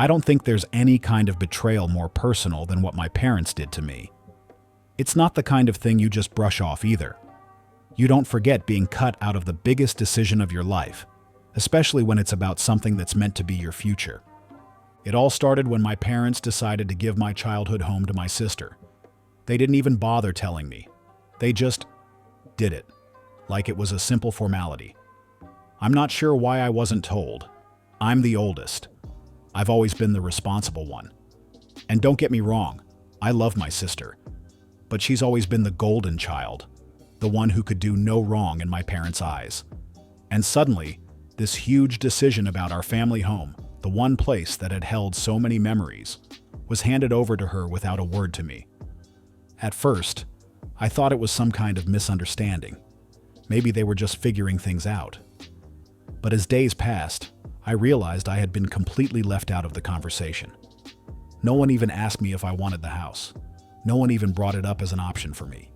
I don't think there's any kind of betrayal more personal than what my parents did to me. It's not the kind of thing you just brush off either. You don't forget being cut out of the biggest decision of your life, especially when it's about something that's meant to be your future. It all started when my parents decided to give my childhood home to my sister. They didn't even bother telling me. They just did it, like it was a simple formality. I'm not sure why I wasn't told. I'm the oldest. I've always been the responsible one. And don't get me wrong, I love my sister. But she's always been the golden child, the one who could do no wrong in my parents' eyes. And suddenly, this huge decision about our family home, the one place that had held so many memories, was handed over to her without a word to me. At first, I thought it was some kind of misunderstanding. Maybe they were just figuring things out. But as days passed, I realized I had been completely left out of the conversation. No one even asked me if I wanted the house. No one even brought it up as an option for me.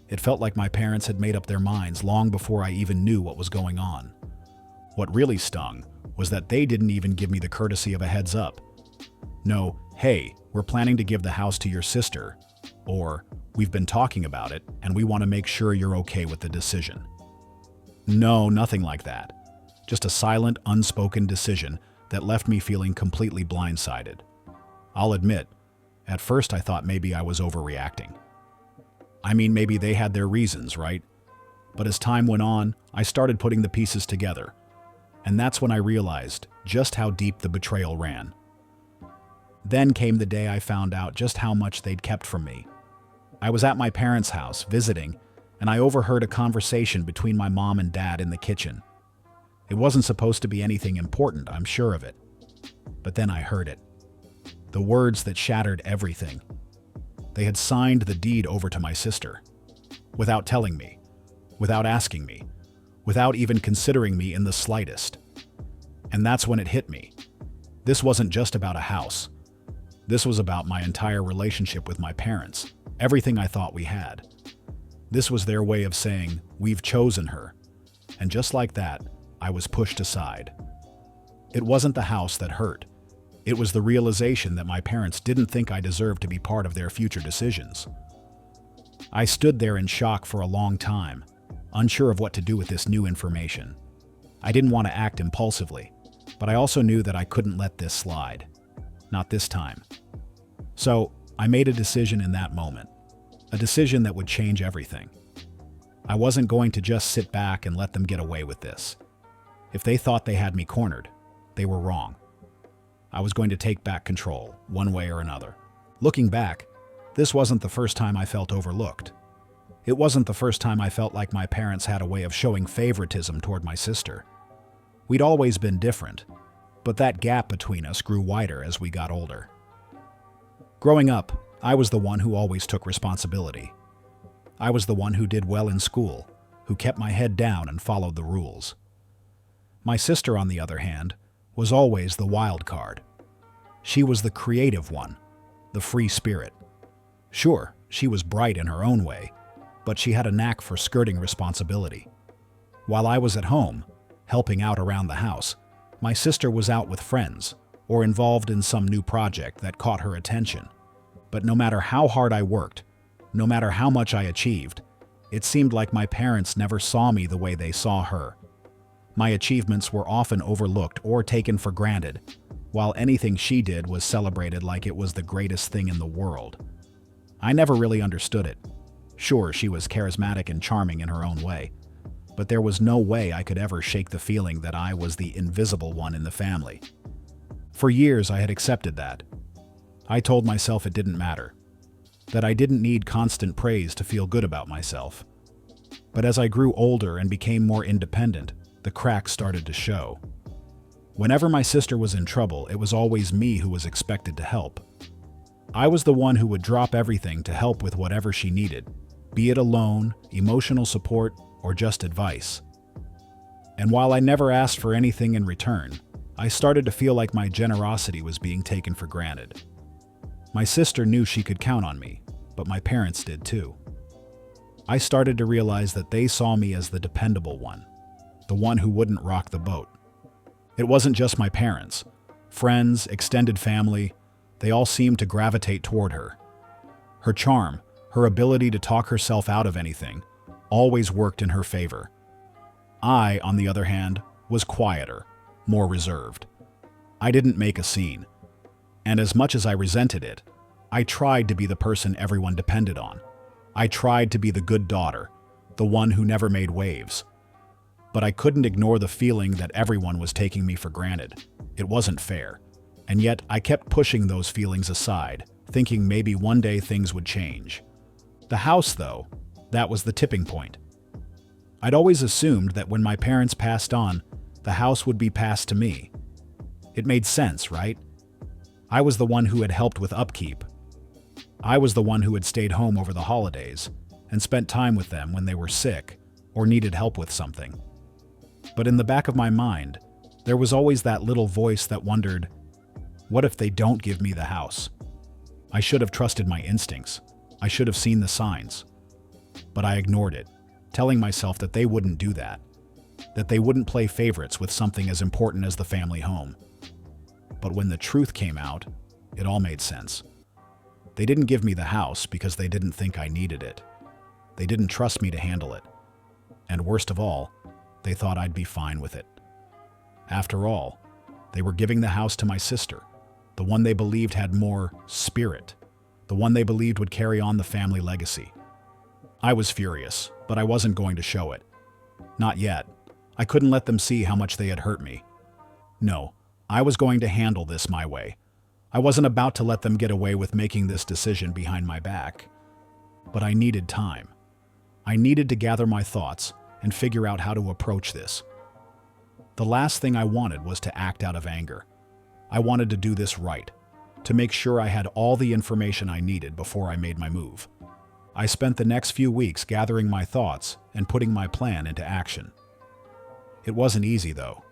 It felt like my parents had made up their minds long before I even knew what was going on. What really stung was that they didn't even give me the courtesy of a heads up. No, hey, we're planning to give the house to your sister, or we've been talking about it and we want to make sure you're okay with the decision. No, nothing like that. Just a silent, unspoken decision that left me feeling completely blindsided. I'll admit, at first I thought maybe I was overreacting. I mean, maybe they had their reasons, right? But as time went on, I started putting the pieces together. And that's when I realized just how deep the betrayal ran. Then came the day I found out just how much they'd kept from me. I was at my parents' house visiting, and I overheard a conversation between my mom and dad in the kitchen. It wasn't supposed to be anything important, I'm sure of it. But then I heard it. The words that shattered everything. They had signed the deed over to my sister, without telling me, without asking me, without even considering me in the slightest. And that's when it hit me. This wasn't just about a house. This was about my entire relationship with my parents, everything I thought we had. This was their way of saying, we've chosen her. And just like that, I was pushed aside. It wasn't the house that hurt. It was the realization that my parents didn't think I deserved to be part of their future decisions. I stood there in shock for a long time, unsure of what to do with this new information. I didn't want to act impulsively, but I also knew that I couldn't let this slide. Not this time. So, I made a decision in that moment. A decision that would change everything. I wasn't going to just sit back and let them get away with this. If they thought they had me cornered, they were wrong. I was going to take back control, one way or another. Looking back, this wasn't the first time I felt overlooked. It wasn't the first time I felt like my parents had a way of showing favoritism toward my sister. We'd always been different, but that gap between us grew wider as we got older. Growing up, I was the one who always took responsibility. I was the one who did well in school, who kept my head down and followed the rules. My sister, on the other hand, was always the wild card. She was the creative one, the free spirit. Sure, she was bright in her own way, but she had a knack for skirting responsibility. While I was at home, helping out around the house, my sister was out with friends or involved in some new project that caught her attention. But no matter how hard I worked, no matter how much I achieved, it seemed like my parents never saw me the way they saw her. My achievements were often overlooked or taken for granted, while anything she did was celebrated like it was the greatest thing in the world. I never really understood it. Sure, she was charismatic and charming in her own way, but there was no way I could ever shake the feeling that I was the invisible one in the family. For years, I had accepted that. I told myself it didn't matter, that I didn't need constant praise to feel good about myself. But as I grew older and became more independent, the cracks started to show. Whenever my sister was in trouble, it was always me who was expected to help. I was the one who would drop everything to help with whatever she needed, be it a loan, emotional support, or just advice. And while I never asked for anything in return, I started to feel like my generosity was being taken for granted. My sister knew she could count on me, but my parents did too. I started to realize that they saw me as the dependable one, the one who wouldn't rock the boat. It wasn't just my parents. Friends, extended family, they all seemed to gravitate toward her. Her charm, her ability to talk herself out of anything, always worked in her favor. I, on the other hand, was quieter, more reserved. I didn't make a scene. And as much as I resented it, I tried to be the person everyone depended on. I tried to be the good daughter, the one who never made waves. But I couldn't ignore the feeling that everyone was taking me for granted. It wasn't fair. And yet I kept pushing those feelings aside, thinking maybe one day things would change. The house, though, that was the tipping point. I'd always assumed that when my parents passed on, the house would be passed to me. It made sense, right? I was the one who had helped with upkeep. I was the one who had stayed home over the holidays and spent time with them when they were sick or needed help with something. But in the back of my mind, there was always that little voice that wondered, what if they don't give me the house? I should have trusted my instincts. I should have seen the signs. But I ignored it, telling myself that they wouldn't do that they wouldn't play favorites with something as important as the family home. But when the truth came out, it all made sense. They didn't give me the house because they didn't think I needed it. They didn't trust me to handle it. And worst of all, they thought I'd be fine with it. After all, they were giving the house to my sister, the one they believed had more spirit, the one they believed would carry on the family legacy. I was furious, but I wasn't going to show it. Not yet. I couldn't let them see how much they had hurt me. No, I was going to handle this my way. I wasn't about to let them get away with making this decision behind my back. But I needed time. I needed to gather my thoughts and figure out how to approach this. The last thing I wanted was to act out of anger. I wanted to do this right, to make sure I had all the information I needed before I made my move. I spent the next few weeks gathering my thoughts and putting my plan into action. It wasn't easy, though.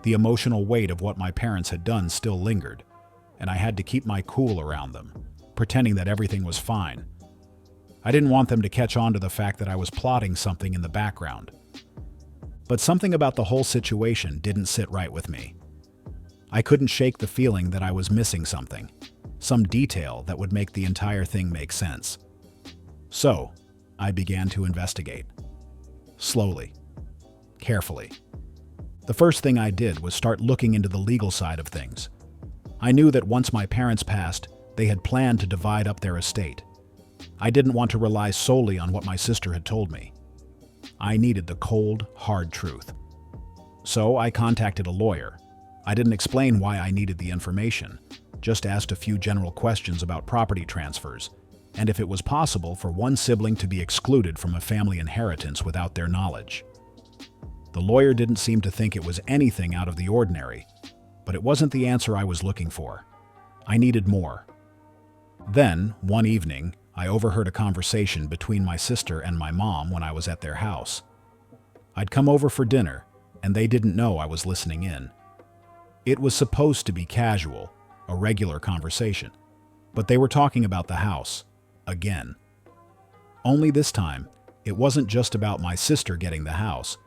The emotional weight of what my parents had done still lingered, and I had to keep my cool around them, pretending that everything was fine. I didn't want them to catch on to the fact that I was plotting something in the background. But something about the whole situation didn't sit right with me. I couldn't shake the feeling that I was missing something, some detail that would make the entire thing make sense. So, I began to investigate. Slowly. Carefully. The first thing I did was start looking into the legal side of things. I knew that once my parents passed, they had planned to divide up their estate. I didn't want to rely solely on what my sister had told me. I needed the cold, hard truth. So I contacted a lawyer. I didn't explain why I needed the information, just asked a few general questions about property transfers, and if it was possible for one sibling to be excluded from a family inheritance without their knowledge. The lawyer didn't seem to think it was anything out of the ordinary, but it wasn't the answer I was looking for. I needed more. Then, one evening, I overheard a conversation between my sister and my mom when I was at their house. I'd come over for dinner, and they didn't know I was listening in. It was supposed to be casual, a regular conversation, but they were talking about the house, again. Only this time, it wasn't just about my sister getting the house,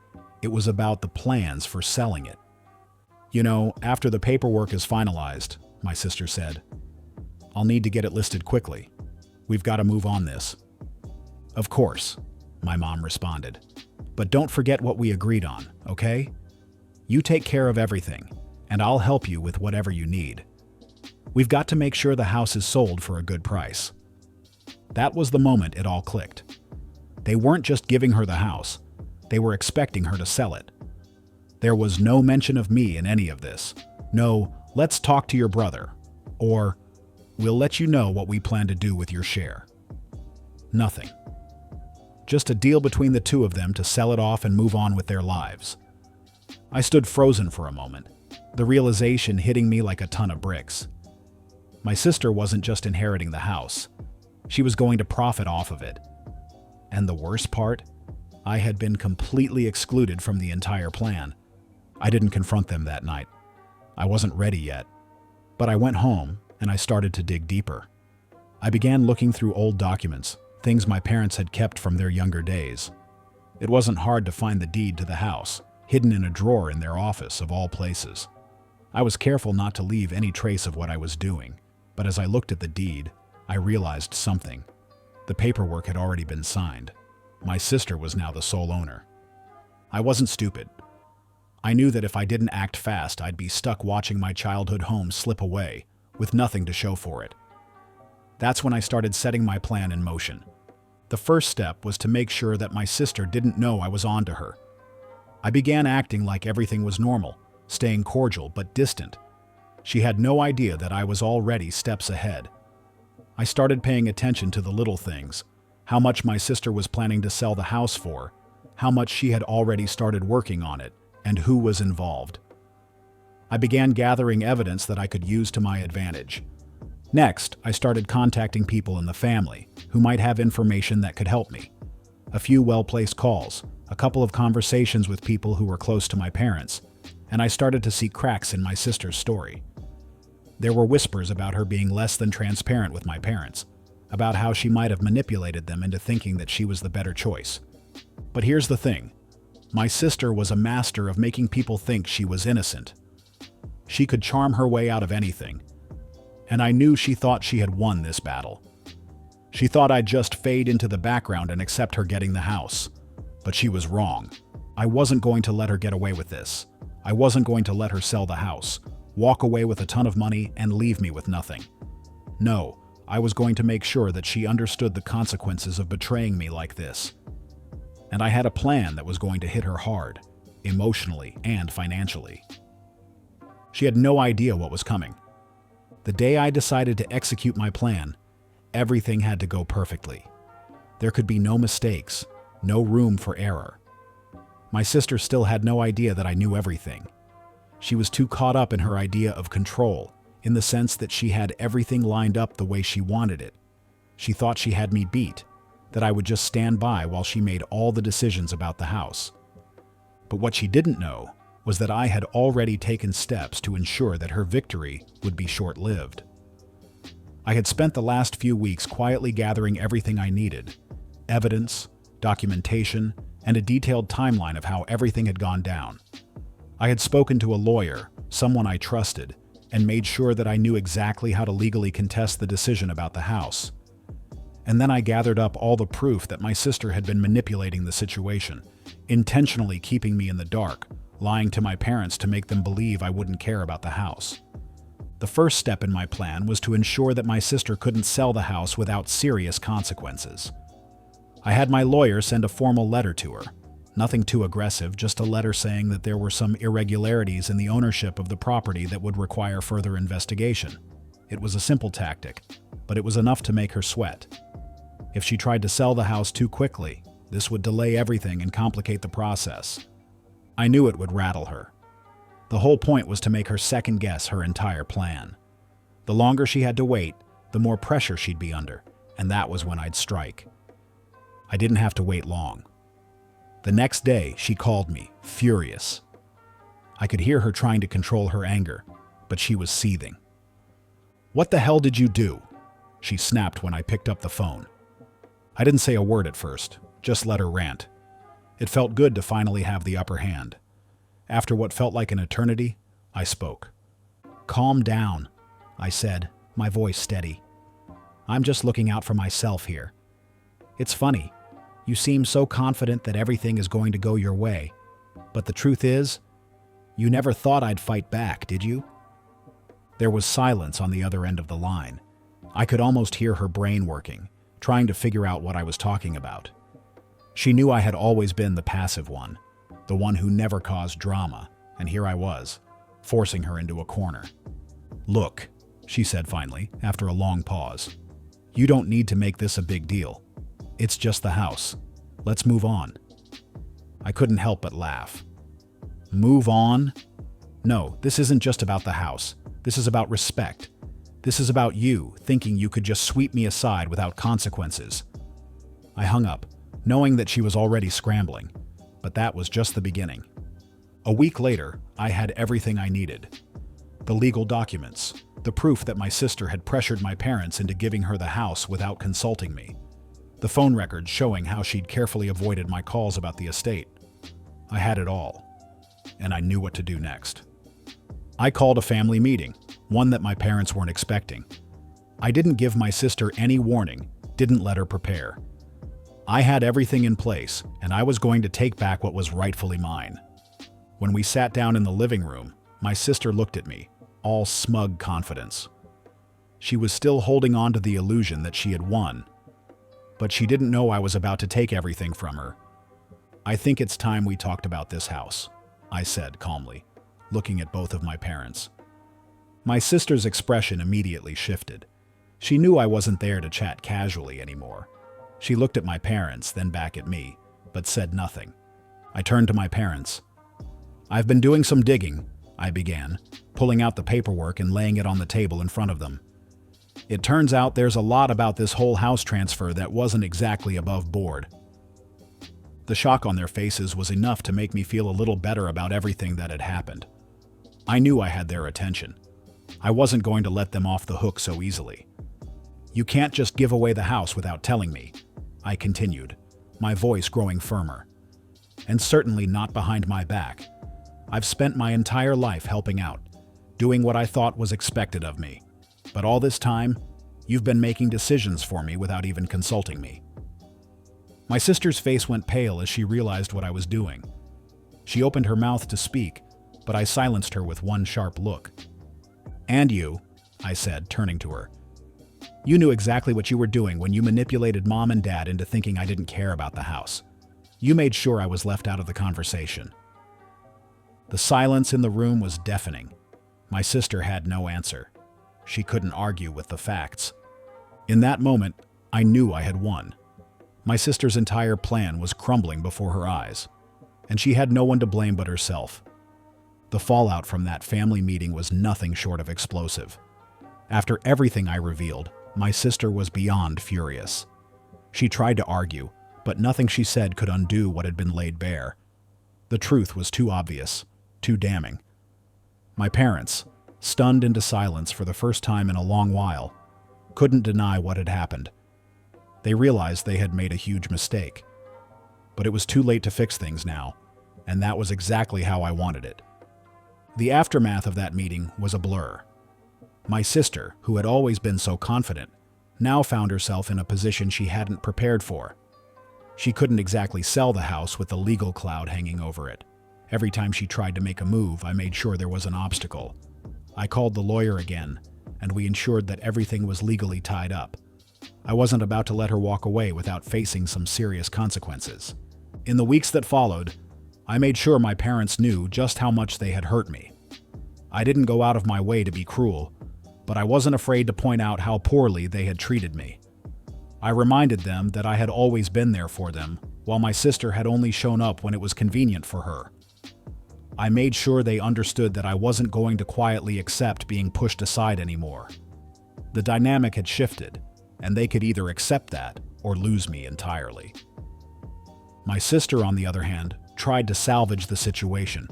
it was about the plans for selling it. You know, after the paperwork is finalized, my sister said, I'll need to get it listed quickly. We've got to move on this. Of course, my mom responded. But don't forget what we agreed on, okay? You take care of everything, and I'll help you with whatever you need. We've got to make sure the house is sold for a good price. That was the moment it all clicked. They weren't just giving her the house, they were expecting her to sell it. There was no mention of me in any of this. No, let's talk to your brother, or we'll let you know what we plan to do with your share. Nothing. Just a deal between the two of them to sell it off and move on with their lives. I stood frozen for a moment, the realization hitting me like a ton of bricks. My sister wasn't just inheriting the house. She was going to profit off of it. And the worst part? I had been completely excluded from the entire plan. I didn't confront them that night. I wasn't ready yet. But I went home and I started to dig deeper. I began looking through old documents, things my parents had kept from their younger days. It wasn't hard to find the deed to the house, hidden in a drawer in their office of all places. I was careful not to leave any trace of what I was doing, but as I looked at the deed, I realized something. The paperwork had already been signed. My sister was now the sole owner. I wasn't stupid. I knew that if I didn't act fast, I'd be stuck watching my childhood home slip away, with nothing to show for it. That's when I started setting my plan in motion. The first step was to make sure that my sister didn't know I was on to her. I began acting like everything was normal, staying cordial but distant. She had no idea that I was already steps ahead. I started paying attention to the little things, how much my sister was planning to sell the house for, how much she had already started working on it, and who was involved. I began gathering evidence that I could use to my advantage. Next, I started contacting people in the family who might have information that could help me. A few well-placed calls, a couple of conversations with people who were close to my parents, and I started to see cracks in my sister's story. There were whispers about her being less than transparent with my parents, about how she might have manipulated them into thinking that she was the better choice. But here's the thing. My sister was a master of making people think she was innocent. She could charm her way out of anything, and I knew she thought she had won this battle. She thought I'd just fade into the background and accept her getting the house. But she was wrong. I wasn't going to let her get away with this. I wasn't going to let her sell the house, walk away with a ton of money, and leave me with nothing. No, I was going to make sure that she understood the consequences of betraying me like this. And I had a plan that was going to hit her hard, emotionally and financially. She had no idea what was coming. The day I decided to execute my plan, everything had to go perfectly. There could be no mistakes, no room for error. My sister still had no idea that I knew everything. She was too caught up in her idea of control, in the sense that she had everything lined up the way she wanted it. She thought she had me beat, that I would just stand by while she made all the decisions about the house. But what she didn't know was that I had already taken steps to ensure that her victory would be short-lived. I had spent the last few weeks quietly gathering everything I needed: evidence, documentation, and a detailed timeline of how everything had gone down. I had spoken to a lawyer, someone I trusted, and made sure that I knew exactly how to legally contest the decision about the house. And then I gathered up all the proof that my sister had been manipulating the situation, intentionally keeping me in the dark, lying to my parents to make them believe I wouldn't care about the house. The first step in my plan was to ensure that my sister couldn't sell the house without serious consequences. I had my lawyer send a formal letter to her. Nothing too aggressive, just a letter saying that there were some irregularities in the ownership of the property that would require further investigation. It was a simple tactic, but it was enough to make her sweat. If she tried to sell the house too quickly, this would delay everything and complicate the process. I knew it would rattle her. The whole point was to make her second-guess her entire plan. The longer she had to wait, the more pressure she'd be under, and that was when I'd strike. I didn't have to wait long. The next day, she called me, furious. I could hear her trying to control her anger, but she was seething. "What the hell did you do?" she snapped when I picked up the phone. I didn't say a word at first, just let her rant. It felt good to finally have the upper hand. After what felt like an eternity, I spoke. "Calm down," I said, my voice steady. "I'm just looking out for myself here. It's funny. You seem so confident that everything is going to go your way. But the truth is, you never thought I'd fight back, did you?" There was silence on the other end of the line. I could almost hear her brain working, trying to figure out what I was talking about. She knew I had always been the passive one, the one who never caused drama, and here I was, forcing her into a corner. "Look," she said finally, after a long pause. "You don't need to make this a big deal. It's just the house. Let's move on." I couldn't help but laugh. Move on? No, this isn't just about the house. This is about respect. This is about you thinking you could just sweep me aside without consequences. I hung up, knowing that she was already scrambling, but that was just the beginning. A week later, I had everything I needed. The legal documents, the proof that my sister had pressured my parents into giving her the house without consulting me, the phone records showing how she'd carefully avoided my calls about the estate. I had it all, and I knew what to do next. I called a family meeting, one that my parents weren't expecting. I didn't give my sister any warning, didn't let her prepare. I had everything in place, and I was going to take back what was rightfully mine. When we sat down in the living room, my sister looked at me, all smug confidence. She was still holding on to the illusion that she had won, but she didn't know I was about to take everything from her. "I think it's time we talked about this house," I said calmly, looking at both of my parents. My sister's expression immediately shifted. She knew I wasn't there to chat casually anymore. She looked at my parents, then back at me, but said nothing. I turned to my parents. "I've been doing some digging," I began, pulling out the paperwork and laying it on the table in front of them. "It turns out there's a lot about this whole house transfer that wasn't exactly above board." The shock on their faces was enough to make me feel a little better about everything that had happened. I knew I had their attention. I wasn't going to let them off the hook so easily. "You can't just give away the house without telling me," I continued, my voice growing firmer. "And certainly not behind my back. I've spent my entire life helping out, doing what I thought was expected of me. But all this time, you've been making decisions for me without even consulting me." My sister's face went pale as she realized what I was doing. She opened her mouth to speak, but I silenced her with one sharp look. "And you," I said, turning to her. "You knew exactly what you were doing when you manipulated Mom and Dad into thinking I didn't care about the house. You made sure I was left out of the conversation." The silence in the room was deafening. My sister had no answer. She couldn't argue with the facts. In that moment, I knew I had won. My sister's entire plan was crumbling before her eyes, and she had no one to blame but herself. The fallout from that family meeting was nothing short of explosive. After everything I revealed, my sister was beyond furious. She tried to argue, but nothing she said could undo what had been laid bare. The truth was too obvious, too damning. My parents, stunned into silence for the first time in a long while, couldn't deny what had happened. They realized they had made a huge mistake. But it was too late to fix things now, and that was exactly how I wanted it. The aftermath of that meeting was a blur. My sister, who had always been so confident, now found herself in a position she hadn't prepared for. She couldn't exactly sell the house with the legal cloud hanging over it. Every time she tried to make a move, I made sure there was an obstacle. I called the lawyer again, and we ensured that everything was legally tied up. I wasn't about to let her walk away without facing some serious consequences. In the weeks that followed, I made sure my parents knew just how much they had hurt me. I didn't go out of my way to be cruel, but I wasn't afraid to point out how poorly they had treated me. I reminded them that I had always been there for them, while my sister had only shown up when it was convenient for her. I made sure they understood that I wasn't going to quietly accept being pushed aside anymore. The dynamic had shifted, and they could either accept that or lose me entirely. My sister, on the other hand, tried to salvage the situation.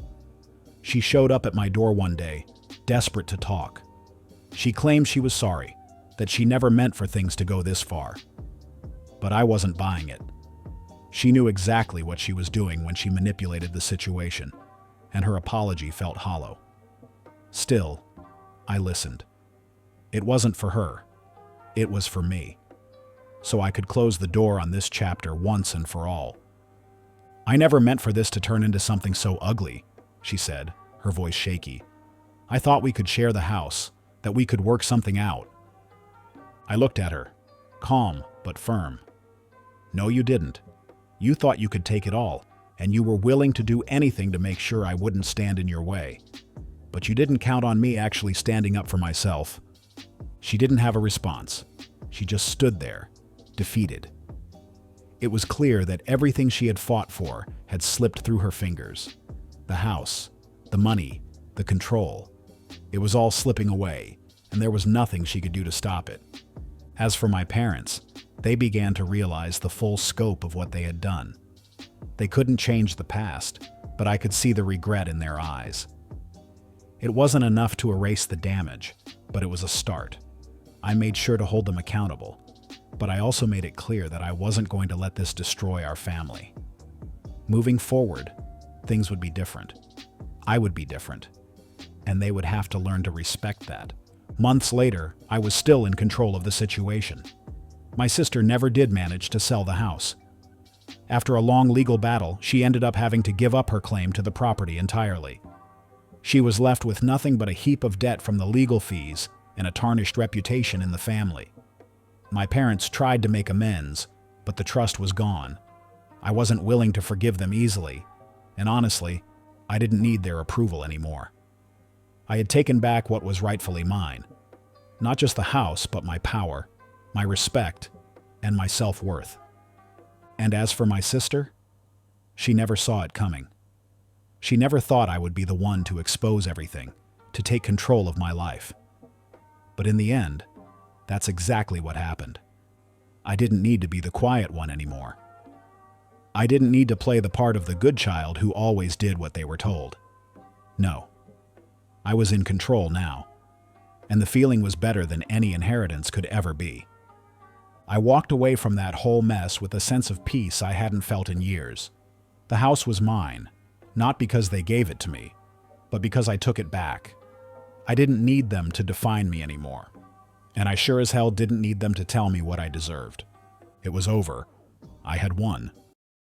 She showed up at my door one day, desperate to talk. She claimed she was sorry, that she never meant for things to go this far. But I wasn't buying it. She knew exactly what she was doing when she manipulated the situation, and her apology felt hollow. Still, I listened. It wasn't for her. It was for me. So I could close the door on this chapter once and for all. "I never meant for this to turn into something so ugly," she said, her voice shaky. "I thought we could share the house, that we could work something out." I looked at her, calm but firm. "No, you didn't. You thought you could take it all, and you were willing to do anything to make sure I wouldn't stand in your way. But you didn't count on me actually standing up for myself." She didn't have a response. She just stood there, defeated. It was clear that everything she had fought for had slipped through her fingers. The house, the money, the control. It was all slipping away, and there was nothing she could do to stop it. As for my parents, they began to realize the full scope of what they had done. They couldn't change the past, but I could see the regret in their eyes. It wasn't enough to erase the damage, but it was a start. I made sure to hold them accountable, but I also made it clear that I wasn't going to let this destroy our family. Moving forward, things would be different. I would be different. and they would have to learn to respect that. Months later, I was still in control of the situation. My sister never did manage to sell the house. After a long legal battle, she ended up having to give up her claim to the property entirely. She was left with nothing but a heap of debt from the legal fees and a tarnished reputation in the family. My parents tried to make amends, but the trust was gone. I wasn't willing to forgive them easily, and honestly, I didn't need their approval anymore. I had taken back what was rightfully mine. Not just the house, but my power, my respect, and my self-worth. And as for my sister, she never saw it coming. She never thought I would be the one to expose everything, to take control of my life. But in the end, that's exactly what happened. I didn't need to be the quiet one anymore. I didn't need to play the part of the good child who always did what they were told. No. I was in control now, and the feeling was better than any inheritance could ever be. I walked away from that whole mess with a sense of peace I hadn't felt in years. The house was mine, not because they gave it to me, but because I took it back. I didn't need them to define me anymore, and I sure as hell didn't need them to tell me what I deserved. It was over. I had won.